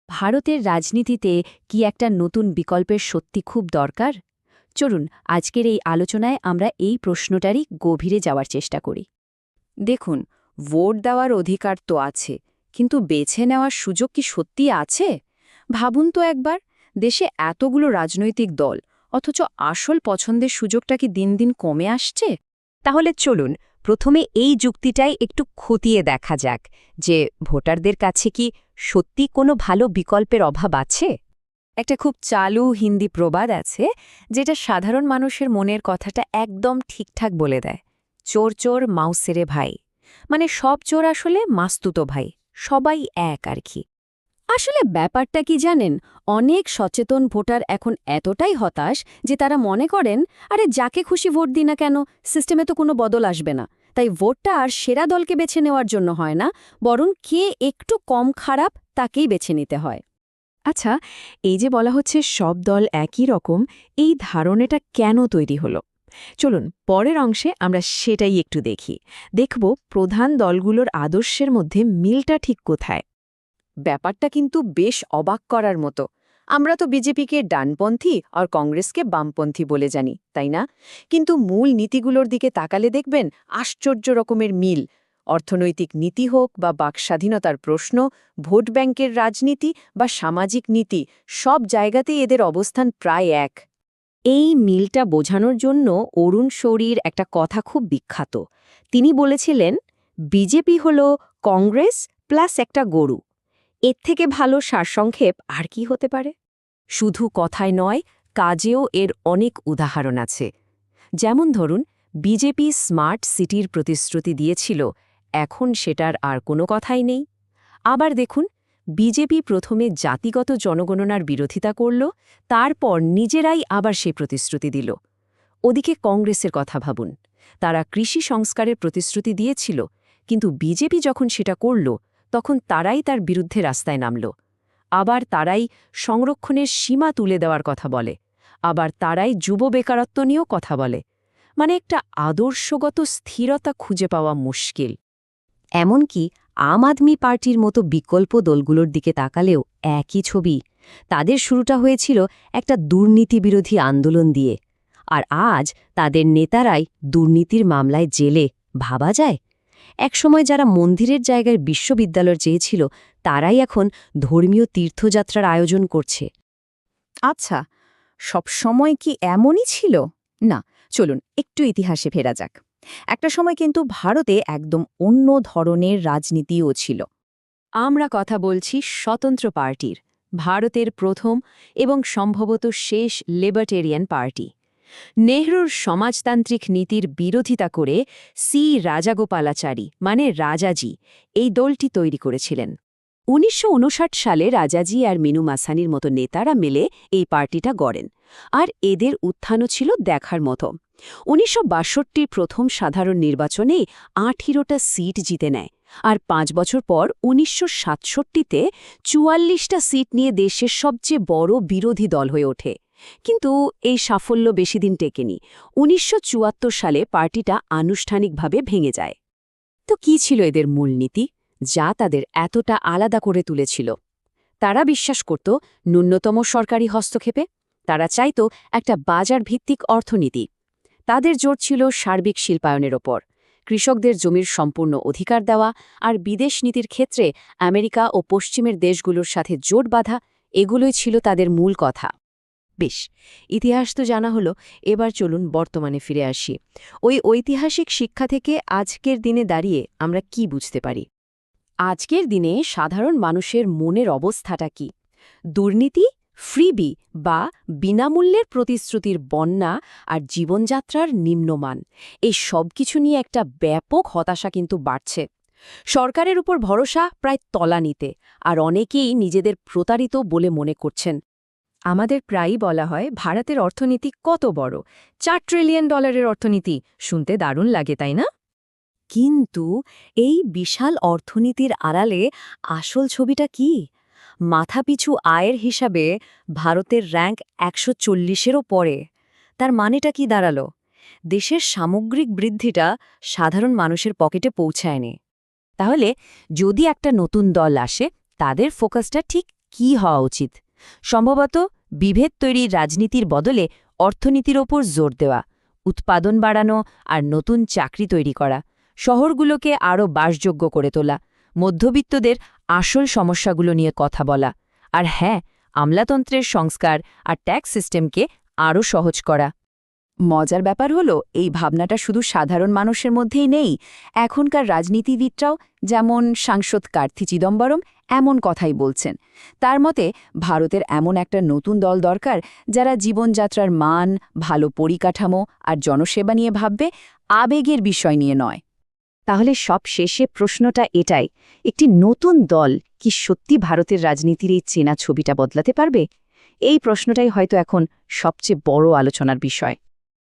ভারতের রাজনীতিতে কি একটা নতুন বিকল্পের সত্যি খুব দরকার? চলুন আজকের এই আলোচনায় আমরা এই প্রশ্নটারই গভীরে যাওয়ার চেষ্টা করি। দেখুন, ভোট দেওয়ার অধিকার তো আছে, কিন্তু বেছে নেওয়ার সুযোগ কি সত্যি আছে? ভাবুন তো একবার, দেশে এতগুলো রাজনৈতিক দল, অথচ আসল পছন্দের সুযোগটা কি দিন দিন কমে আসছে? তাহলে চলুন প্রথমে এই যুক্তিটাই একটু খতিয়ে দেখা যাক যে ভোটারদের কাছে কি সত্যি কোনো ভালো বিকল্পের অভাব আছে। একটা খুব চালু হিন্দি প্রবাদ আছে যেটা সাধারণ মানুষের মনের কথাটা একদম ঠিকঠাক বলে দেয়। চোর চোর মাউসেরে ভাই, মানে সব চোর আসলে মাস্তুতো ভাই, সবাই এক আর কি। আসলে ব্যাপারটা কি জানেন, অনেক সচেতন ভোটার এখন এতটাই হতাশ যে তারা মনে করেন, আরে যাকে খুশি ভোট দিই না কেন, সিস্টেমে তো কোনো বদল আসবে না। তাই ভোটটা আর সেরা দলকে বেছে নেওয়ার জন্য হয় না, বরং কে একটু কম খারাপ তাকেই বেছে নিতে হয়। আচ্ছা, এই যে বলা হচ্ছে সব দল একই রকম, এই ধারণাটা কেন তৈরি হলো? চলুন পরের অংশে আমরা সেটাই একটু দেখি। দেখব প্রধান দলগুলোর আদর্শের মধ্যে মিলটা ঠিক কোথায়। ব্যাপারটা কিন্তু বেশ অবাক করার মতো। আমরা তো বিজেপিকে ডানপন্থী আর কংগ্রেসকে বামপন্থী বলে জানি, তাই না? কিন্তু মূল নীতিগুলোর দিকে তাকালে দেখবেন আশ্চর্য রকমের মিল। অর্থনৈতিক নীতি হোক বা বাকস্বাধীনতার প্রশ্ন, ভোট ব্যাংকের রাজনীতি বা সামাজিক নীতি, সব জায়গাতেই এদের অবস্থান প্রায় এক। এই মিলটা বোঝানোর জন্য অরুণ শৌরীর একটা কথা খুব বিখ্যাত। তিনি বলেছিলেন, বিজেপি হল কংগ্রেস প্লাস একটা গরু। এর থেকে ভালো সারসংক্ষেপ আর কি হতে পারে? শুধু কথায় নয়, কাজেও এর অনেক উদাহরণ আছে। যেমন ধরুন, বিজেপি স্মার্ট সিটির প্রতিশ্রুতি দিয়েছিল, এখন সেটার আর কোনো কথাই নেই। আবার দেখুন, বিজেপি প্রথমে জাতিগত জনগণনার বিরোধিতা করল, তারপর নিজেরাই আবার সেই প্রতিশ্রুতি দিল। ওদিকে কংগ্রেসের কথা ভাবুন, তারা কৃষি সংস্কারের প্রতিশ্রুতি দিয়েছিল, কিন্তু বিজেপি যখন সেটা করল তখন তারাই তার বিরুদ্ধে রাস্তায় নামল। আবার তারাই সংরক্ষণের সীমা তুলে দেওয়ার কথা বলে, আবার তারাই যুব বেকারত্ব নিয়েও কথা বলে। মানে একটা আদর্শগত স্থিরতা খুঁজে পাওয়া মুশকিল। এমনকি আম আদমি পার্টির মতো বিকল্প দলগুলোর দিকে তাকালেও একই ছবি। তাদের শুরুটা হয়েছিল একটা দুর্নীতিবিরোধী আন্দোলন দিয়ে, আর আজ তাদের নেতারাই দুর্নীতির মামলায় জেলে। ভাবা যায়, একসময় যারা মন্দিরের জায়গায় বিশ্ববিদ্যালয় চেয়েছিল, তারাই এখন ধর্মীয় তীর্থযাত্রার আয়োজন করছে। আচ্ছা, সবসময় কি এমনই ছিল? না, চলুন একটু ইতিহাসে ফেরা যাক। একটা সময় কিন্তু ভারতে একদম অন্য ধরনের রাজনীতিও ছিল। আমরা কথা বলছি স্বতন্ত্র পার্টির, ভারতের প্রথম এবং সম্ভবত শেষ লিবার্টেরিয়ান পার্টি। নেহরুর সমাজতান্ত্রিক নীতির বিরোধিতা করে সি রাজাগোপালাচারী মানে রাজাজি এই দলটি তৈরি করেছিলেন। ১৯৫৯ সালে রাজাজি আর মিনু মাসানির মতো নেতারা মিলে এই পার্টিটা গড়েন, আর এদের উত্থানও ছিল দেখার মতো। ১৯৬২ প্রথম সাধারণ নির্বাচনে ১৮টা সিট জিতে নেয়, আর ৫ বছর পর ১৯৬৭তে ৪৪টা সিট নিয়ে দেশের সবচেয়ে বড় বিরোধী দল হয়ে ওঠে। কিন্তু এই সাফল্য বেশিদিন টেকেনি। ১৯৭৪ সালে পার্টিটা আনুষ্ঠানিকভাবে ভেঙে যায়। তো কি ছিল এদের মূলনীতি, যা তাদের এতটা আলাদা করে তুলেছিল? তারা বিশ্বাস করত ন্যূনতম সরকারি হস্তক্ষেপে। তারা চাইত একটা বাজার ভিত্তিক অর্থনীতি। তাদের জোর ছিল সার্বিক শিল্পায়নের ওপর, কৃষকদের জমির সম্পূর্ণ অধিকার দেওয়া, আর বিদেশ নীতির ক্ষেত্রে আমেরিকা ও পশ্চিমের দেশগুলোর সাথে জোট বাঁধা। এগুলোই ছিল তাদের মূল কথা। বেশ, ইতিহাস তো জানা হলো, এবার চলুন বর্তমানে ফিরে আসি। ওই ঐতিহাসিক শিক্ষা থেকে আজকের দিনে দাঁড়িয়ে আমরা কি বুঝতে পারি? আজকের দিনে সাধারণ মানুষের মনের অবস্থাটা কি? দুর্নীতি, ফ্রিবি বা বিনামূল্যের প্রতিশ্রুতির বন্যা, আর জীবনযাত্রার নিম্নমান, এই সব কিছু নিয়ে একটা ব্যাপক হতাশা কিন্তু বাড়ছে। সরকারের উপর ভরসা প্রায় তলানিতে, আর অনেকেই নিজেদের প্রতারিত বলে মনে করছেন। আমাদের প্রায়ই বলা হয় ভারতের অর্থনীতি কত বড়, $৪ ট্রিলিয়ন অর্থনীতি, শুনতে দারুণ লাগে তাই না? কিন্তু এই বিশাল অর্থনীতির আড়ালে আসল ছবিটা কি? মাথাপিছু আয়ের হিসাবে ভারতের র্যাঙ্ক ১৪০-এরও পরে। তার মানেটা কি দাঁড়ালো? দেশের সামগ্রিক বৃদ্ধিটা সাধারণ মানুষের পকেটে পৌঁছায়নি। তাহলে যদি একটা নতুন দল আসে, তাদের ফোকাসটা ঠিক কি হওয়া উচিত। সম্ভবত বিভেদ তৈরির রাজনীতির বদলে অর্থনীতির ওপর জোর দেওয়া, উৎপাদন বাড়ানো আর নতুন চাকরি তৈরি করা, শহরগুলোকে আরও বাসযোগ্য করে তোলা, মধ্যবিত্তদের আসল সমস্যাগুলো নিয়ে কথা বলা, আর হ্যাঁ, আমলাতন্ত্রের সংস্কার আর ট্যাক্স সিস্টেমকে আরও সহজ করা। মজার ব্যাপার হলো এই ভাবনাটা শুধু সাধারণ মানুষের মধ্যেই নেই, এখনকার রাজনীতিবিদরাও, যেমন সাংসদ কার্থি চিদম্বরম, এমন কথাই বলছেন। তার মতে ভারতের এমন একটা নতুন দল দরকার যারা জীবনযাত্রার মান, ভালো পরিকাঠামো আর জনসেবা নিয়ে ভাববে, আবেগের বিষয় নিয়ে নয়। তাহলে সব শেষে প্রশ্নটা এটাই, একটি নতুন দল কি সত্যি ভারতের রাজনীতির এই চেনা ছবিটা বদলাতে পারবে? এই প্রশ্নটাই হয়তো এখন সবচেয়ে বড় আলোচনার বিষয়।